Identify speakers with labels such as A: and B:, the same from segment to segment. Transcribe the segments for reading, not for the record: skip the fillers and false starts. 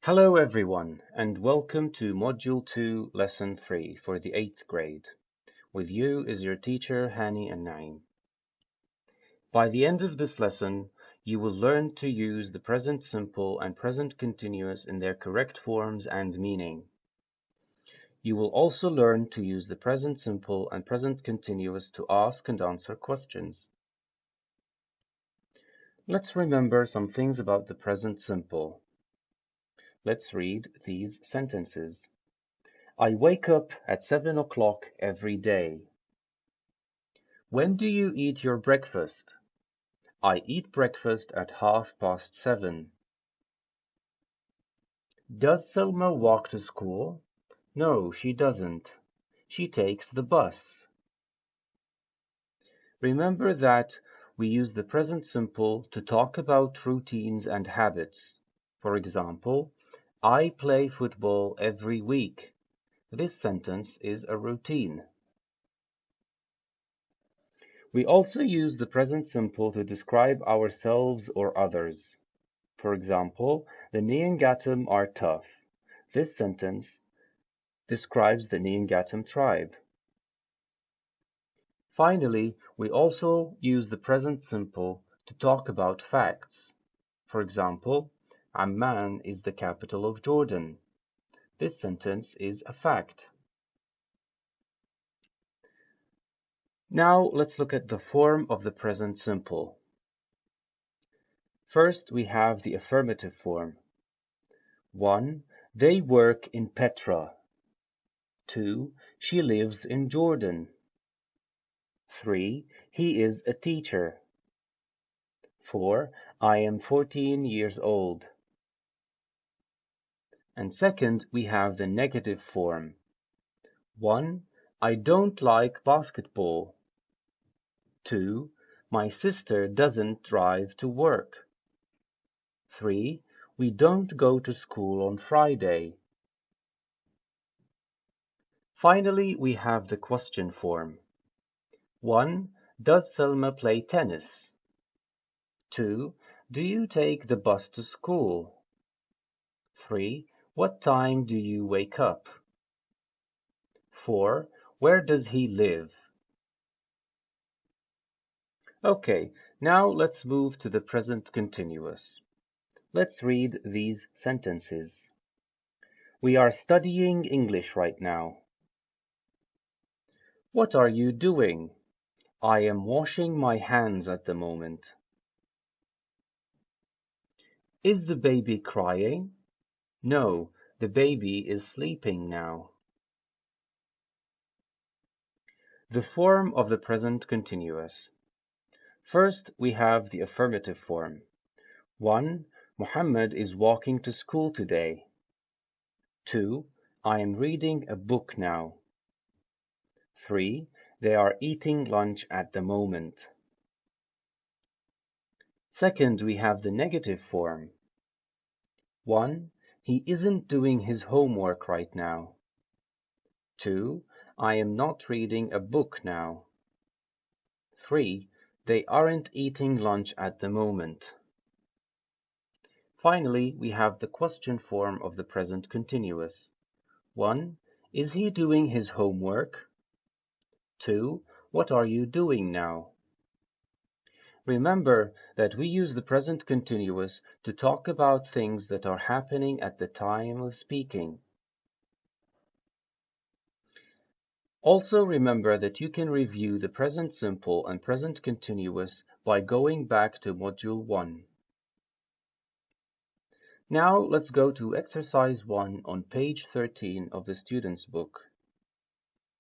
A: Hello everyone, and welcome to Module 2, Lesson 3 for the 8th grade. With you is your teacher, Hani and Naim. By the end of this lesson, you will learn to use the present simple and present continuous in their correct forms and meaning. You will also learn to use the present simple and present continuous to ask and answer questions. Let's remember some things about the present simple. Let's read these sentences. I wake up at 7 o'clock every day. When do you eat your breakfast? I eat breakfast at 7:30. Does Selma walk to school? No, she doesn't. She takes the bus. Remember that we use the present simple to talk about routines and habits. For example, I play football every week. This sentence is a routine. We also use the present simple to describe ourselves or others. For example, the Niangatum are tough. This sentence describes the Niangatum tribe. Finally, we also use the present simple to talk about facts. For example, Amman is the capital of Jordan. This sentence is a fact. Now let's look at the form of the present simple. First, we have the affirmative form. 1. They work in Petra. 2. She lives in Jordan. 3. He is a teacher. 4. I am 14 years old. And second, we have the negative form. 1. I don't like basketball. 2. My sister doesn't drive to work. 3. We don't go to school on Friday. Finally, we have the question form. 1. Does Selma play tennis? 2. Do you take the bus to school? 3. What time do you wake up? 4. Where does he live? Okay, now let's move to the present continuous. Let's read these sentences. We are studying English right now. What are you doing? I am washing my hands at the moment. Is the baby crying? No, the baby is sleeping now. The form of the present continuous. First, we have the affirmative form. 1. Muhammad is walking to school today. 2. I am reading a book now. 3. They are eating lunch at the moment. Second, we have the negative form. 1. He isn't doing his homework right now. 2. I am not reading a book now. 3. They aren't eating lunch at the moment. Finally, we have the question form of the present continuous. 1. Is he doing his homework? 2. What are you doing now? Remember that we use the present continuous to talk about things that are happening at the time of speaking. Also remember that you can review the present simple and present continuous by going back to Module 1. Now let's go to Exercise 1 on page 13 of the student's book.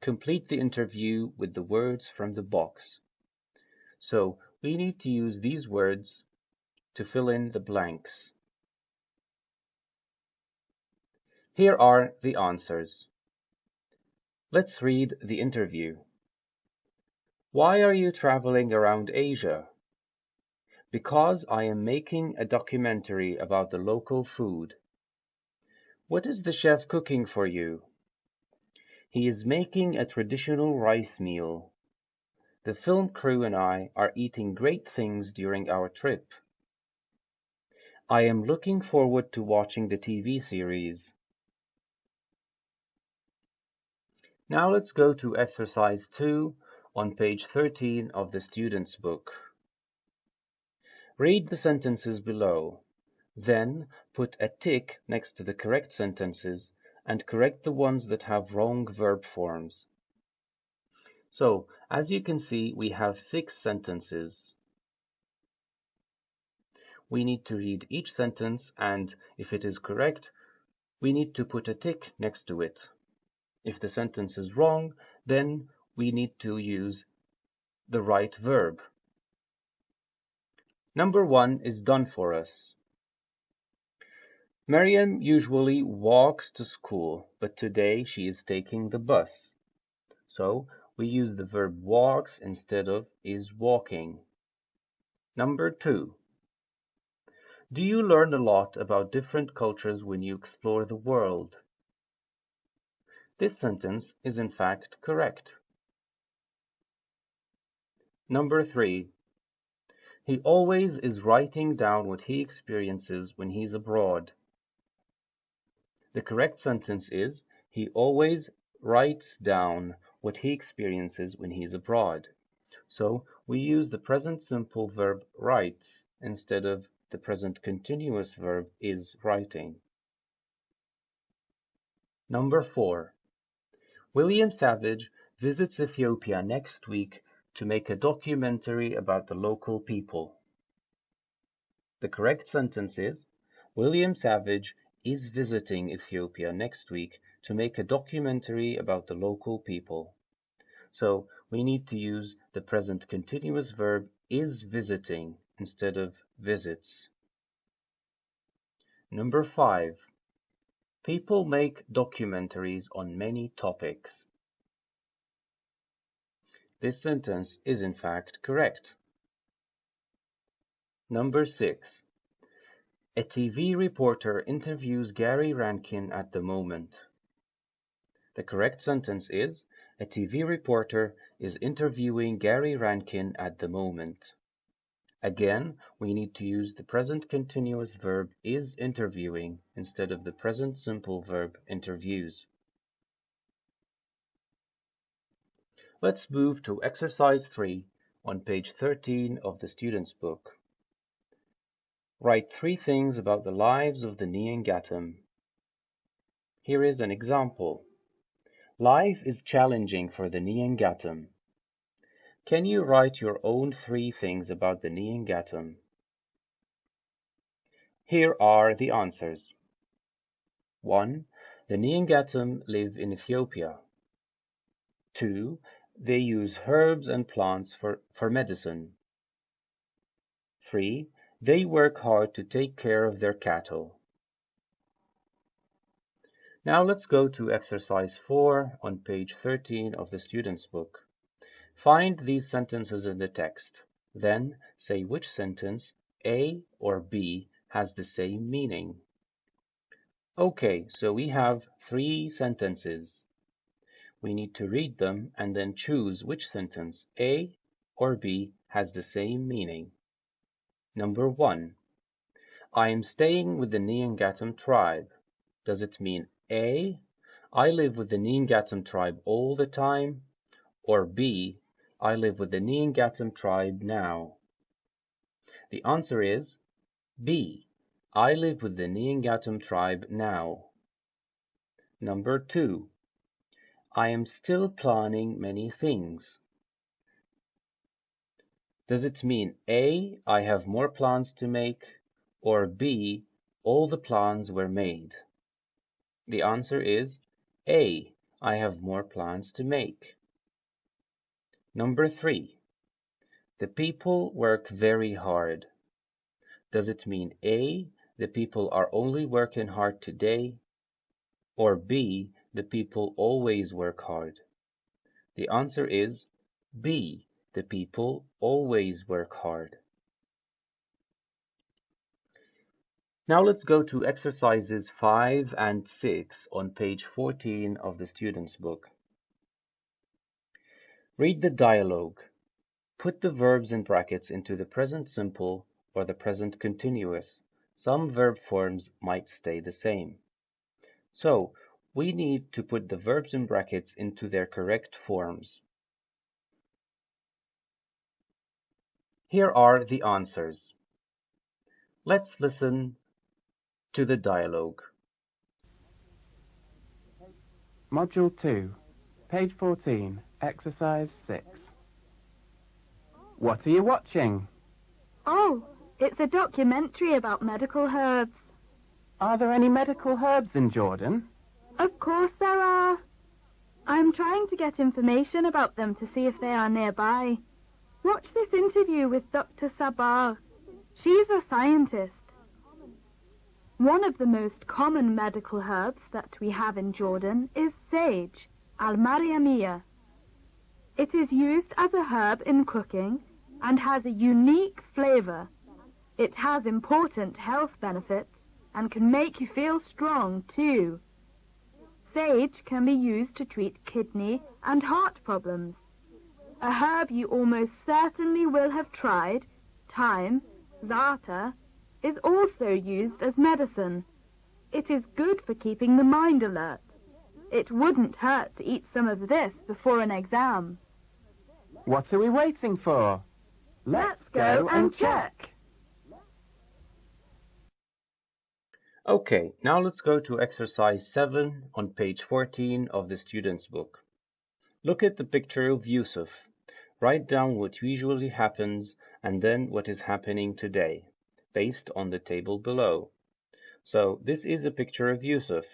A: Complete the interview with the words from the box. So we need to use these words to fill in the blanks. Here are the answers. Let's read the interview. Why are you traveling around Asia? Because I am making a documentary about the local food. What is the chef cooking for you? He is making a traditional rice meal. The film crew and I are eating great things during our trip. I am looking forward to watching the TV series. Now let's go to exercise 2 on page 13 of the student's book. Read the sentences below. Then put a tick next to the correct sentences and correct the ones that have wrong verb forms. So, as you can see, we have 6 sentences. We need to read each sentence, and if it is correct, we need to put a tick next to it. If the sentence is wrong, then we need to use the right verb. Number 1 is done for us. Miriam usually walks to school, but today she is taking the bus. So we use the verb walks instead of is walking. Number 2. Do you learn a lot about different cultures when you explore the world? This sentence is in fact correct. Number 3. He always is writing down what he experiences when he's abroad. The correct sentence is, he always writes down what he experiences when he's abroad. So we use the present simple verb writes instead of the present continuous verb is writing. Number 4. William Savage visits Ethiopia next week to make a documentary about the local people. The correct sentence is, William Savage is visiting Ethiopia next week to make a documentary about the local people. So we need to use the present continuous verb is visiting instead of visits. Number 5. People make documentaries on many topics. This sentence is in fact correct. Number 6. A TV reporter interviews Gary Rankin at the moment. The correct sentence is, a TV reporter is interviewing Gary Rankin at the moment. Again, we need to use the present continuous verb is interviewing instead of the present simple verb interviews. Let's move to exercise 3 on page 13 of the student's book. Write 3 things about the lives of the Nyingatum. Here is an example. Life is challenging for the Nyingatum. Can you write your own 3 things about the Nyingatum? Here are the answers. 1. The Nyingatum live in Ethiopia. 2. They use herbs and plants for medicine. 3. They work hard to take care of their cattle. Now let's go to exercise 4 on page 13 of the student's book. Find these sentences in the text. Then say which sentence, A or B, has the same meaning. Okay, so we have 3 sentences. We need to read them and then choose which sentence, A or B, has the same meaning. Number 1. I am staying with the Nyingatum tribe. Does it mean A, I live with the Nyingatum tribe all the time, or B, I live with the Nyingatum tribe now? The answer is B, I live with the Nyingatum tribe now. Number 2. I am still planning many things. Does it mean A, I have more plans to make, or B, all the plans were made? The answer is A, I have more plans to make. Number 3. The people work very hard. Does it mean A, the people are only working hard today, or B, the people always work hard? The answer is B, the people always work hard. Now let's go to exercises 5 and 6 on page 14 of the student's book. Read the dialogue. Put the verbs in brackets into the present simple or the present continuous, some verb forms might stay the same. So, we need to put the verbs in brackets into their correct forms. Here are the answers. Let's listen to the dialogue.
B: Module 2, page 14, exercise 6. What are you watching?
C: Oh, it's a documentary about medical herbs.
B: Are there any medical herbs in Jordan?
C: Of course there are. I'm trying to get information about them to see if they are nearby. Watch this interview with Dr. Sabar. She's a scientist. One of the most common medical herbs that we have in Jordan is sage, al-mariamiyya. It is used as a herb in cooking and has a unique flavor. It has important health benefits and can make you feel strong too. Sage can be used to treat kidney and heart problems. A herb you almost certainly will have tried, thyme, za'atar, is also used as medicine. It is good for keeping the mind alert. It wouldn't hurt to eat some of this before an exam.
B: What are we waiting for?
C: Let's go and check.
A: Okay, now let's go to exercise 7 on page 14 of the student's book. Look at the picture of Yusuf. Write down what usually happens and then what is happening today, based on the table below. So this is a picture of Yusuf.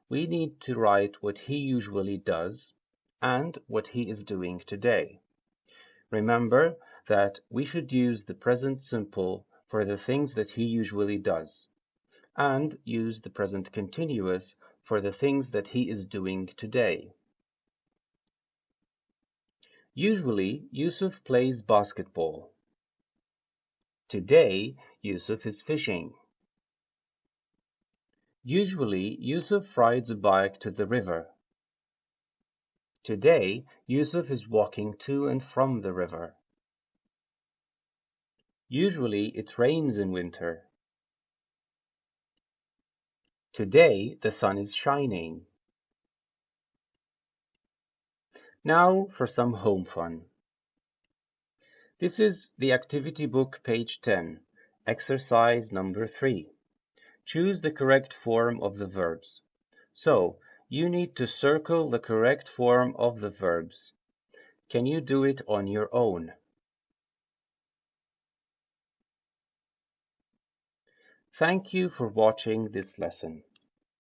A: We need to write what he usually does and what he is doing today. Remember that we should use the present simple for the things that he usually does, and use the present continuous for the things that he is doing today. Usually, Yusuf plays basketball. Today, Yusuf is fishing. Usually, Yusuf rides a bike to the river. Today, Yusuf is walking to and from the river. Usually, it rains in winter. Today, the sun is shining. Now for some home fun. This is the activity book, page 10, exercise number 3. Choose the correct form of the verbs. So, you need to circle the correct form of the verbs. Can you do it on your own? Thank you for watching this lesson.